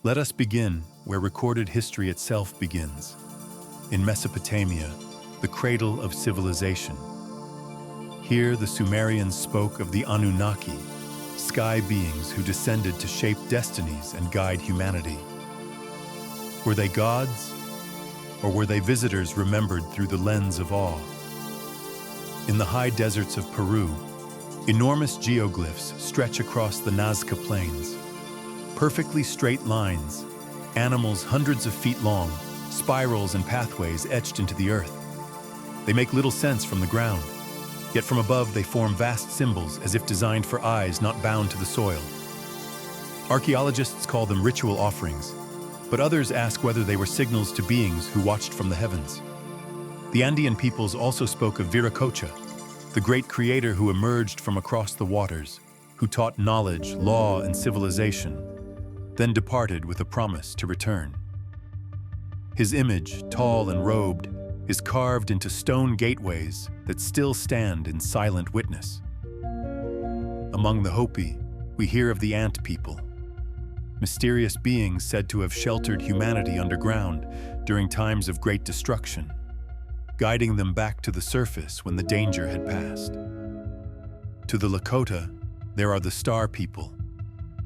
Let us begin where recorded history itself begins, in Mesopotamia, the cradle of civilization. Here the Sumerians spoke of the Anunnaki, sky beings who descended to shape destinies and guide humanity. Were they gods, or were they visitors remembered through the lens of awe? In the high deserts of Peru, enormous geoglyphs stretch across the Nazca Plains. Perfectly straight lines, animals hundreds of feet long, spirals and pathways etched into the earth. They make little sense from the ground, yet from above they form vast symbols as if designed for eyes not bound to the soil. Archaeologists call them ritual offerings, but others ask whether they were signals to beings who watched from the heavens. The Andean peoples also spoke of Viracocha, the great creator who emerged from across the waters, who taught knowledge, law, and civilization, then departed with a promise to return. His image, tall and robed, is carved into stone gateways that still stand in silent witness. Among the Hopi, we hear of the ant people, mysterious beings said to have sheltered humanity underground during times of great destruction, guiding them back to the surface when the danger had passed. To the Lakota, there are the star people,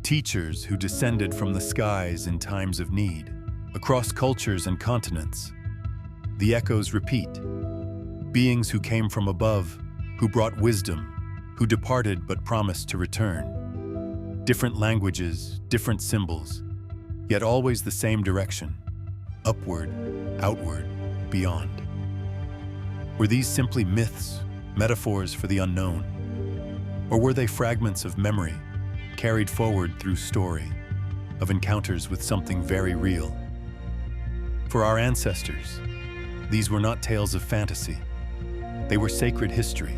teachers who descended from the skies in times of need. Across cultures and continents, the echoes repeat. Beings who came from above, who brought wisdom, who departed but promised to return. Different languages, different symbols, yet always the same direction. Upward, outward, beyond. Were these simply myths, metaphors for the unknown? Or were they fragments of memory, carried forward through story, of encounters with something very real? For our ancestors, these were not tales of fantasy. They were sacred history.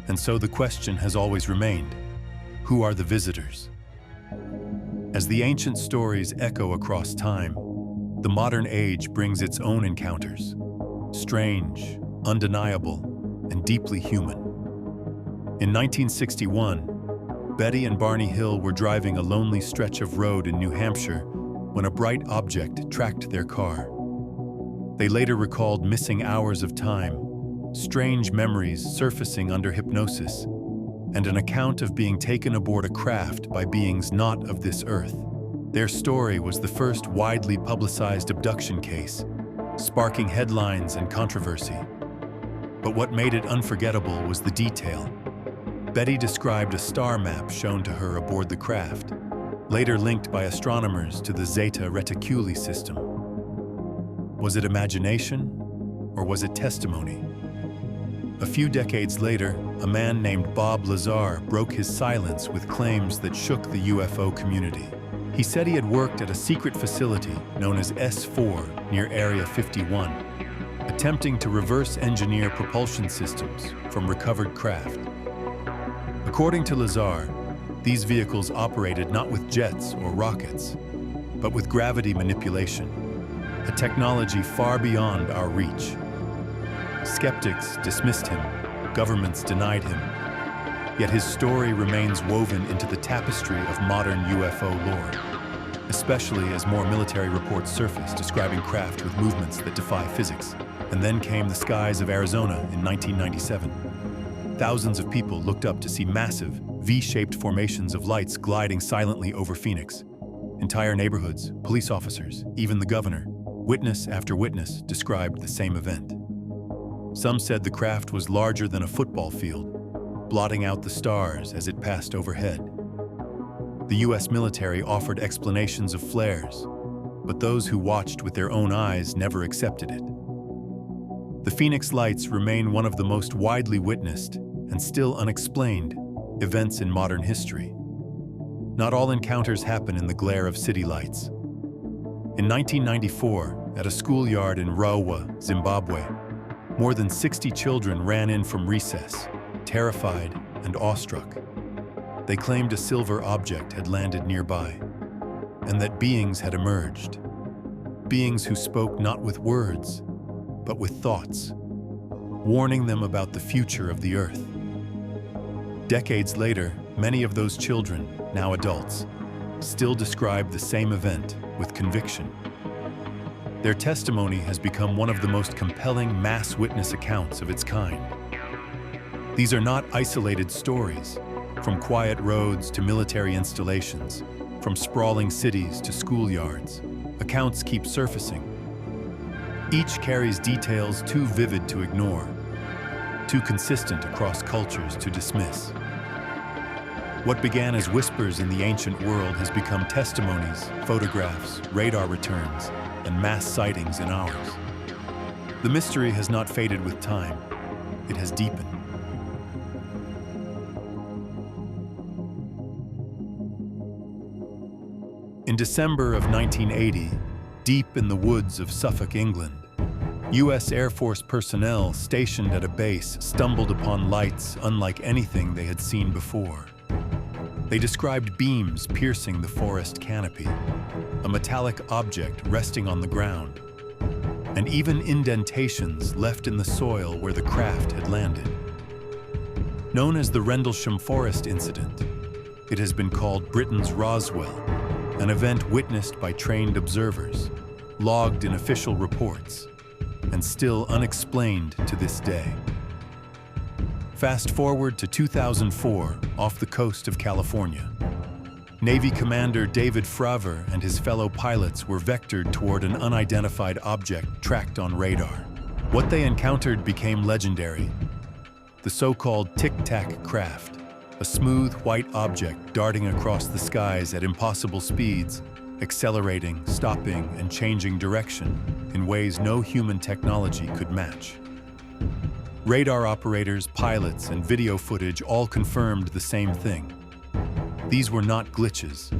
And so the question has always remained, who are the visitors? As the ancient stories echo across time, the modern age brings its own encounters, strange, undeniable, and deeply human. In 1961, Betty and Barney Hill were driving a lonely stretch of road in New Hampshire when a bright object tracked their car. They later recalled missing hours of time, strange memories surfacing under hypnosis, and an account of being taken aboard a craft by beings not of this earth. Their story was the first widely publicized abduction case, sparking headlines and controversy. But what made it unforgettable was the detail. Betty described a star map shown to her aboard the craft, later linked by astronomers to the Zeta Reticuli system. Was it imagination, or was it testimony? A few decades later, a man named Bob Lazar broke his silence with claims that shook the UFO community. He said he had worked at a secret facility known as S4 near Area 51, attempting to reverse engineer propulsion systems from recovered craft. According to Lazar, these vehicles operated not with jets or rockets, but with gravity manipulation, a technology far beyond our reach. Skeptics dismissed him, governments denied him, yet his story remains woven into the tapestry of modern UFO lore, especially as more military reports surface describing craft with movements that defy physics. And then came the skies of Arizona in 1997. Thousands of people looked up to see massive, V-shaped formations of lights gliding silently over Phoenix. Entire neighborhoods, police officers, even the governor, witness after witness described the same event. Some said the craft was larger than a football field, blotting out the stars as it passed overhead. The US military offered explanations of flares, but those who watched with their own eyes never accepted it. The Phoenix Lights remain one of the most widely witnessed and still unexplained events in modern history. Not all encounters happen in the glare of city lights. In 1994, at a schoolyard in Rawa, Zimbabwe, more than 60 children ran in from recess, terrified and awestruck. They claimed a silver object had landed nearby, and that beings had emerged. Beings who spoke not with words, but with thoughts, warning them about the future of the earth. Decades later, many of those children, now adults, still describe the same event with conviction. Their testimony has become one of the most compelling mass witness accounts of its kind. These are not isolated stories, from quiet roads to military installations, from sprawling cities to schoolyards. Accounts keep surfacing. Each carries details too vivid to ignore, too consistent across cultures to dismiss. What began as whispers in the ancient world has become testimonies, photographs, radar returns, and mass sightings in ours. The mystery has not faded with time, it has deepened. In December of 1980, deep in the woods of Suffolk, England, U.S. Air Force personnel stationed at a base stumbled upon lights unlike anything they had seen before. They described beams piercing the forest canopy, a metallic object resting on the ground, and even indentations left in the soil where the craft had landed. Known as the Rendlesham Forest Incident, it has been called Britain's Roswell, an event witnessed by trained observers, logged in official reports, and still unexplained to this day. Fast forward to 2004, off the coast of California. Navy Commander David Fravor and his fellow pilots were vectored toward an unidentified object tracked on radar. What they encountered became legendary. The so-called Tic-Tac craft, a smooth white object darting across the skies at impossible speeds, accelerating, stopping, and changing direction in ways no human technology could match. Radar operators, pilots, and video footage all confirmed the same thing. These were not glitches.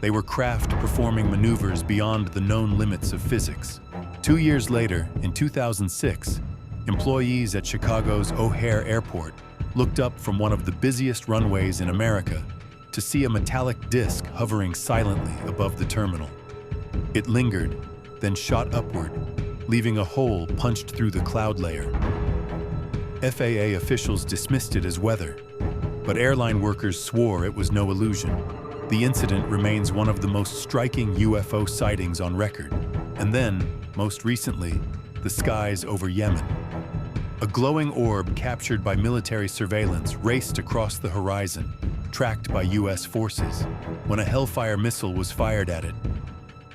They were craft performing maneuvers beyond the known limits of physics. 2 years later, in 2006, employees at Chicago's O'Hare Airport looked up from one of the busiest runways in America to see a metallic disc hovering silently above the terminal. It lingered, then shot upward, leaving a hole punched through the cloud layer. FAA officials dismissed it as weather, but airline workers swore it was no illusion. The incident remains one of the most striking UFO sightings on record. And then, most recently, the skies over Yemen. A glowing orb captured by military surveillance raced across the horizon, tracked by US forces, when a Hellfire missile was fired at it.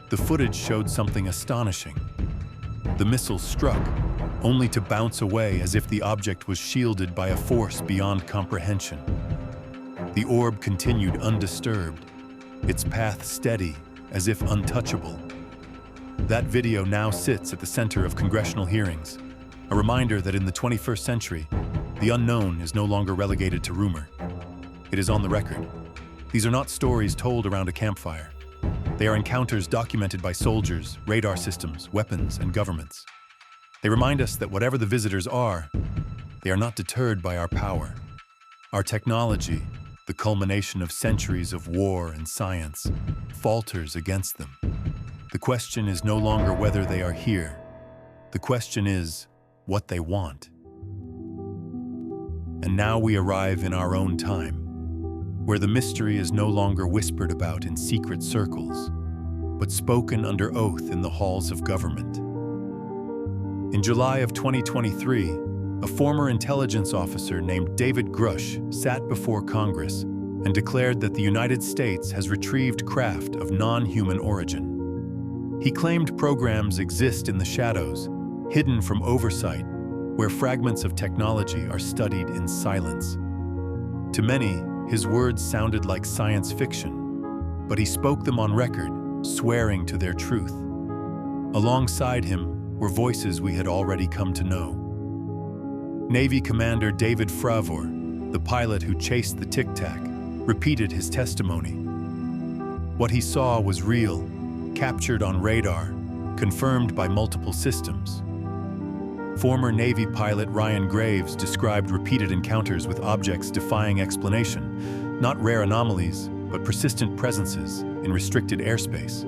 The footage showed something astonishing. The missile struck, only to bounce away as if the object was shielded by a force beyond comprehension. The orb continued undisturbed, its path steady, as if untouchable. That video now sits at the center of congressional hearings, a reminder that in the 21st century, the unknown is no longer relegated to rumor. It is on the record. These are not stories told around a campfire. They are encounters documented by soldiers, radar systems, weapons, and governments. They remind us that whatever the visitors are, they are not deterred by our power. Our technology, the culmination of centuries of war and science, falters against them. The question is no longer whether they are here. The question is what they want. And now we arrive in our own time, where the mystery is no longer whispered about in secret circles, but spoken under oath in the halls of government. In July of 2023, a former intelligence officer named David Grush sat before Congress and declared that the United States has retrieved craft of non-human origin. He claimed programs exist in the shadows, hidden from oversight, where fragments of technology are studied in silence. To many, his words sounded like science fiction, but he spoke them on record, swearing to their truth. Alongside him were voices we had already come to know. Navy Commander David Fravor, the pilot who chased the Tic-Tac, repeated his testimony. What he saw was real, captured on radar, confirmed by multiple systems. Former Navy pilot Ryan Graves described repeated encounters with objects defying explanation, not rare anomalies, but persistent presences in restricted airspace.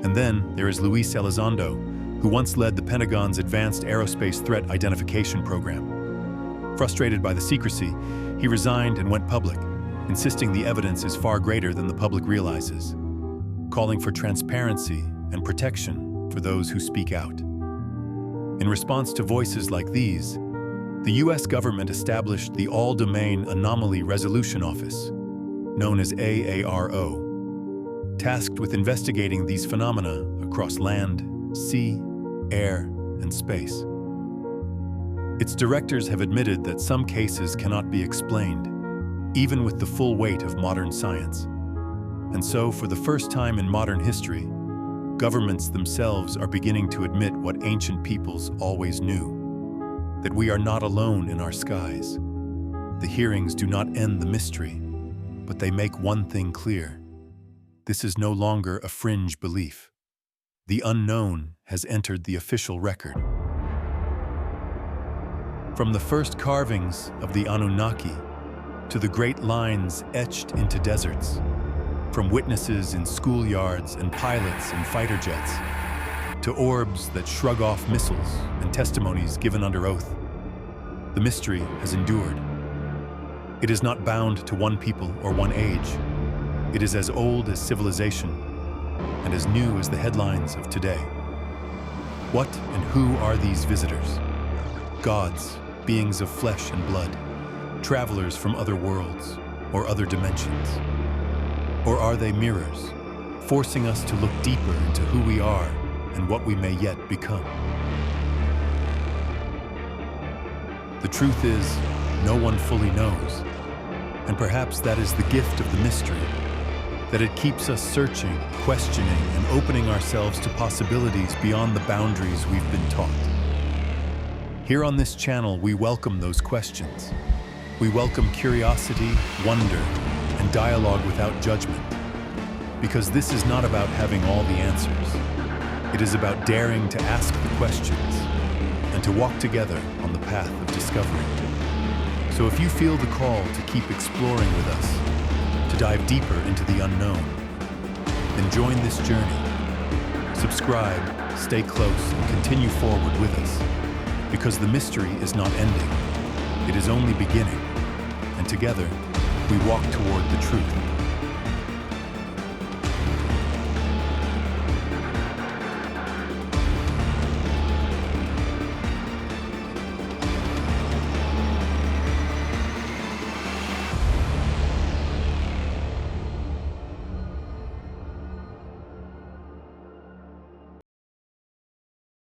And then there is Luis Elizondo, who once led the Pentagon's Advanced Aerospace Threat Identification Program. Frustrated by the secrecy, he resigned and went public, insisting the evidence is far greater than the public realizes, calling for transparency and protection for those who speak out. In response to voices like these, the U.S. government established the All-Domain Anomaly Resolution Office, known as AARO, tasked with investigating these phenomena across land, sea, air, and space. Its directors have admitted that some cases cannot be explained, even with the full weight of modern science. And so, for the first time in modern history, governments themselves are beginning to admit what ancient peoples always knew, that we are not alone in our skies. The hearings do not end the mystery, but they make one thing clear. This is no longer a fringe belief. The unknown has entered the official record. From the first carvings of the Anunnaki to the great lines etched into deserts, from witnesses in schoolyards and pilots in fighter jets, to orbs that shrug off missiles and testimonies given under oath, the mystery has endured. It is not bound to one people or one age. It is as old as civilization and as new as the headlines of today. What and who are these visitors? Gods, beings of flesh and blood, travelers from other worlds or other dimensions? Or are they mirrors, forcing us to look deeper into who we are and what we may yet become? The truth is, no one fully knows, and perhaps that is the gift of the mystery, that it keeps us searching, questioning, and opening ourselves to possibilities beyond the boundaries we've been taught. Here on this channel, we welcome those questions. We welcome curiosity, wonder, and dialogue without judgment. Because this is not about having all the answers. It is about daring to ask the questions and to walk together on the path of discovery. So if you feel the call to keep exploring with us, to dive deeper into the unknown, then join this journey. Subscribe, stay close, and continue forward with us. Because the mystery is not ending. It is only beginning. And together, we walk toward the truth.